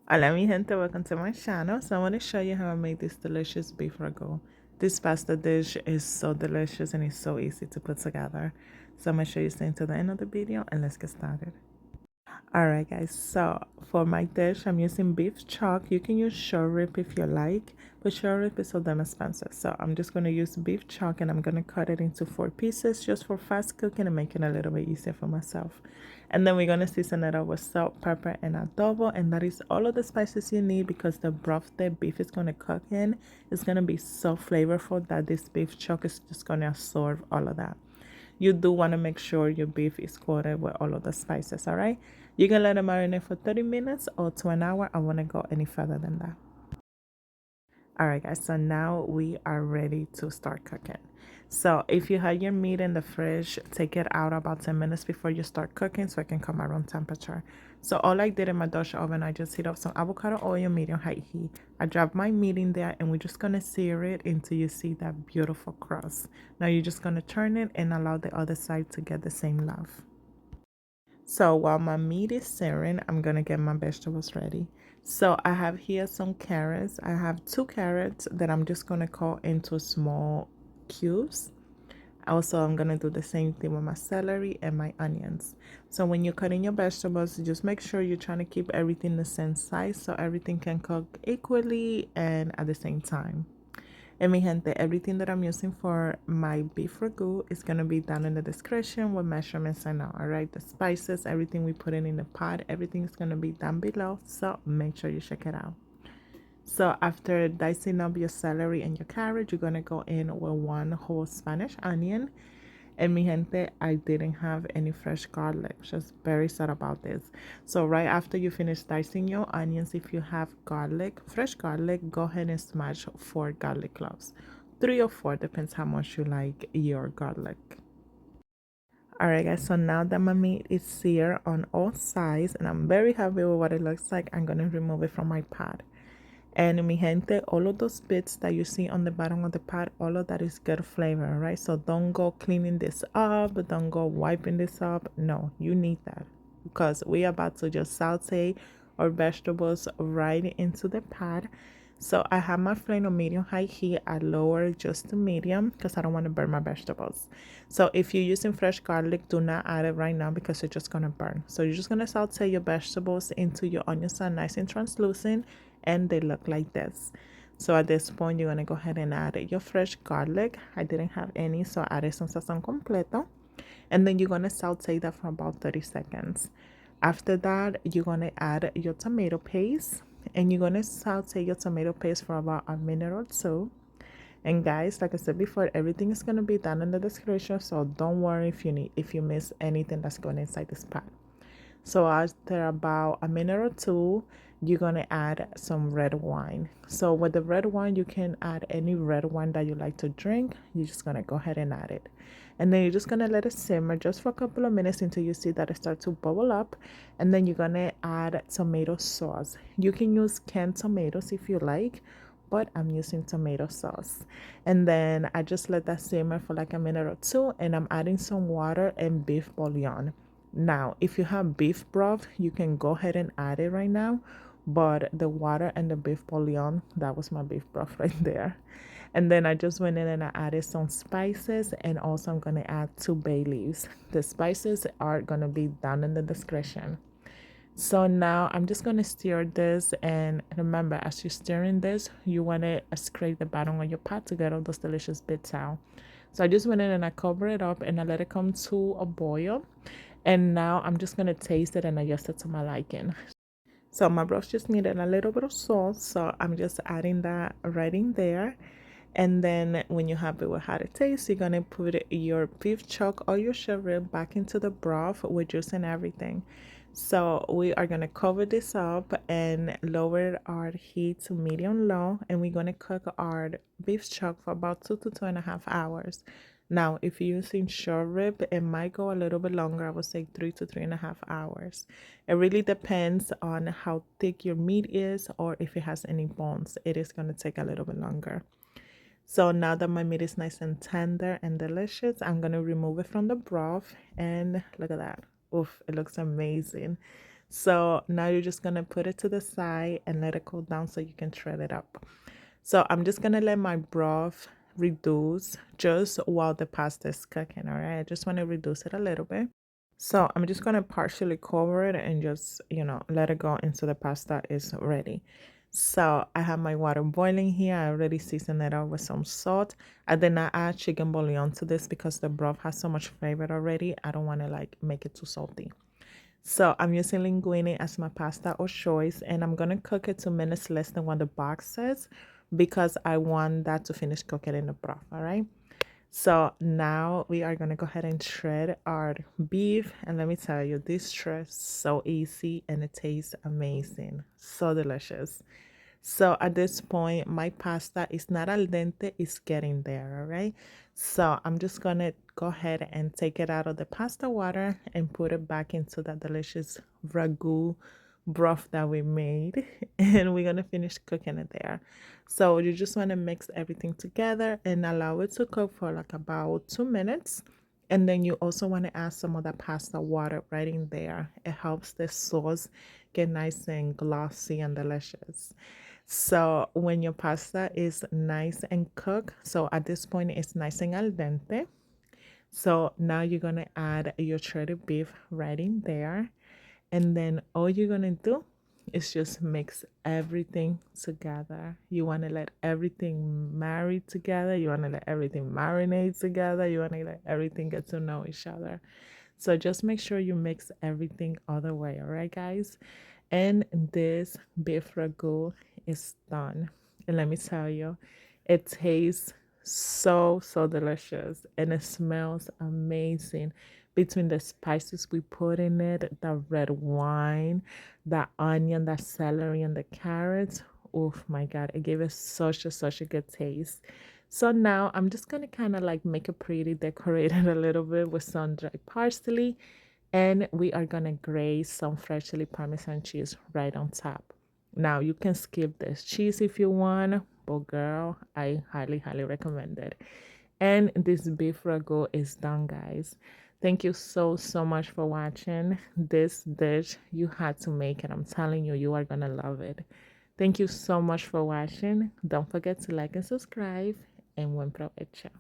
Hola mi gente, welcome to my channel. So I want to show you how I made this delicious beef ragu. This pasta dish is so delicious and it's so easy to put together. So I'm going to show you stay until the end of the video and let's get started. Alright guys, so for my dish I'm using beef chuck. You can use short rib if you like, but short rib is so damn expensive. So I'm just going to use beef chuck and I'm going to cut it into 4 pieces just for fast cooking and making it a little bit easier for myself. And then we're going to season it up with salt, pepper, and adobo, and that is all of the spices you need because the broth the beef is going to cook in is going to be so flavorful that this beef chuck is just going to absorb all of that. You do want to make sure your beef is coated with all of the spices, all right? You can let it marinate for 30 minutes or to an hour. I want to go any further than that. All right, guys, so now we are ready to start cooking. So if you have your meat in the fridge, take it out about 10 minutes before you start cooking so it can come at room temperature. So all I did in my Dutch oven, I just heat up some avocado oil, medium high heat. I dropped my meat in there and we're just going to sear it until you see that beautiful crust. Now you're just going to turn it and allow the other side to get the same love. So while my meat is searing, I'm gonna get my vegetables ready. So I have here some carrots. I have 2 carrots that I'm just gonna cut into small cubes. Also, I'm gonna do the same thing with my celery and my onions. So when you're cutting your vegetables, just make sure you're trying to keep everything the same size so everything can cook equally and at the same time. And mi gente, everything that I'm using for my beef ragu is going to be down in the description with measurements and all right? The spices, everything we put in the pot, everything is going to be down below. So make sure you check it out. So after dicing up your celery and your carrot, you're going to go in with 1 whole Spanish onion. And mi gente, I didn't have any fresh garlic. Just very sad about this. So right after you finish dicing your onions, if you have garlic, fresh garlic, go ahead and smash 4 garlic cloves. 3 or 4, depends how much you like your garlic. Alright guys, so now that my meat is seared on all sides and I'm very happy with what it looks like, I'm going to remove it from my pot. And mi gente, all of those bits that you see on the bottom of the pot, all of that is good flavor, right? So don't go cleaning this up, don't go wiping this up. No, you need that because we are about to just saute our vegetables right into the pot. So I have my flame on medium high heat. I lower just to medium because I don't want to burn my vegetables. So if you're using fresh garlic, do not add it right now because it's just going to burn. So you're just going to saute your vegetables into your onions are nice and translucent and they look like this. So at this point, you're going to go ahead and add your fresh garlic. I didn't have any, so I added some sazon completo. And then you're going to saute that for about 30 seconds. After that, you're going to add your tomato paste. And you're going to saute your tomato paste for about a minute or two. And guys, like I said before, everything is going to be down in the description. So don't worry if you miss anything that's going inside this pot. So after about a minute or two, you're gonna add some red wine. So with the red wine, you can add any red wine that you like to drink. You're just gonna go ahead and add it. And then you're just gonna let it simmer just for a couple of minutes until you see that it starts to bubble up. And then you're gonna add tomato sauce. You can use canned tomatoes if you like, but I'm using tomato sauce. And then I just let that simmer for like a minute or two, and I'm adding some water and beef bouillon. Now, if you have beef broth, you can go ahead and add it right now. But the water and the beef bouillon, that was my beef broth right there. And then I just went in and I added some spices, and also I'm going to add 2 bay leaves. The spices are going to be down in the description. So now I'm just going to stir this, and remember, as you're stirring this, you want to scrape the bottom of your pot to get all those delicious bits out. So I just went in and I cover it up and I let it come to a boil. And now I'm just going to taste it and adjust it to my liking. So my broth just needed a little bit of salt, so I'm just adding that right in there. And then when you're happy with how it tastes, you're gonna put your beef chuck or your short rib back into the broth with juice and everything. So we are gonna cover this up and lower our heat to medium low, and we're gonna cook our beef chuck for about 2 to 2.5 hours. Now, if you're using short rib, it might go a little bit longer. I would say 3 to 3.5 hours. It really depends on how thick your meat is or if it has any bones. It is going to take a little bit longer. So now that my meat is nice and tender and delicious, I'm going to remove it from the broth. And look at that. Oof, it looks amazing. So now you're just gonna put it to the side and let it cool down so you can shred it up. So I'm just gonna let my broth reduce just while the pasta is cooking. All right, I just want to reduce it a little bit. So I'm just gonna partially cover it and just, let it go until the pasta is ready. So I have my water boiling here. I already seasoned it up with some salt. I did not add chicken bouillon to this because the broth has so much flavor already. I don't want to like make it too salty. So I'm using linguine as my pasta of choice, and I'm gonna cook it 2 minutes less than what the box says because I want that to finish cooking in the broth. All right. So now we are gonna go ahead and shred our beef, and let me tell you, this shred is so easy and it tastes amazing, so delicious. So at this point, my pasta is not al dente, it's getting there, all right? So I'm just gonna go ahead and take it out of the pasta water and put it back into that delicious ragu broth that we made. And we're gonna finish cooking it there. So you just wanna mix everything together and allow it to cook for like about 2 minutes. And then you also want to add some of that pasta water right in there. It helps the sauce get nice and glossy and delicious. So when your pasta is nice and cooked, so at this point it's nice and al dente. So now you're gonna add your shredded beef right in there. And then all you're gonna do is just mix everything together. You wanna let everything marry together. You wanna let everything marinate together. You wanna let everything get to know each other. So just make sure you mix everything all the way, all right, guys? And this beef ragu is done. And let me tell you, it tastes so delicious and it smells amazing. Between the spices we put in it, the red wine, the onion, the celery, and the carrots. Oh my God, it gave it such a good taste. So now I'm just gonna kind of like make it pretty, decorate it a little bit with some dried parsley, and we are gonna graze some freshly Parmesan cheese right on top. Now you can skip this cheese if you want, but girl, I highly recommend it. And this beef ragu is done, guys. Thank you so much for watching. This dish you had to make it. I'm telling you, you are gonna love it. Thank you so much for watching. Don't forget to like and subscribe, and buen provecho.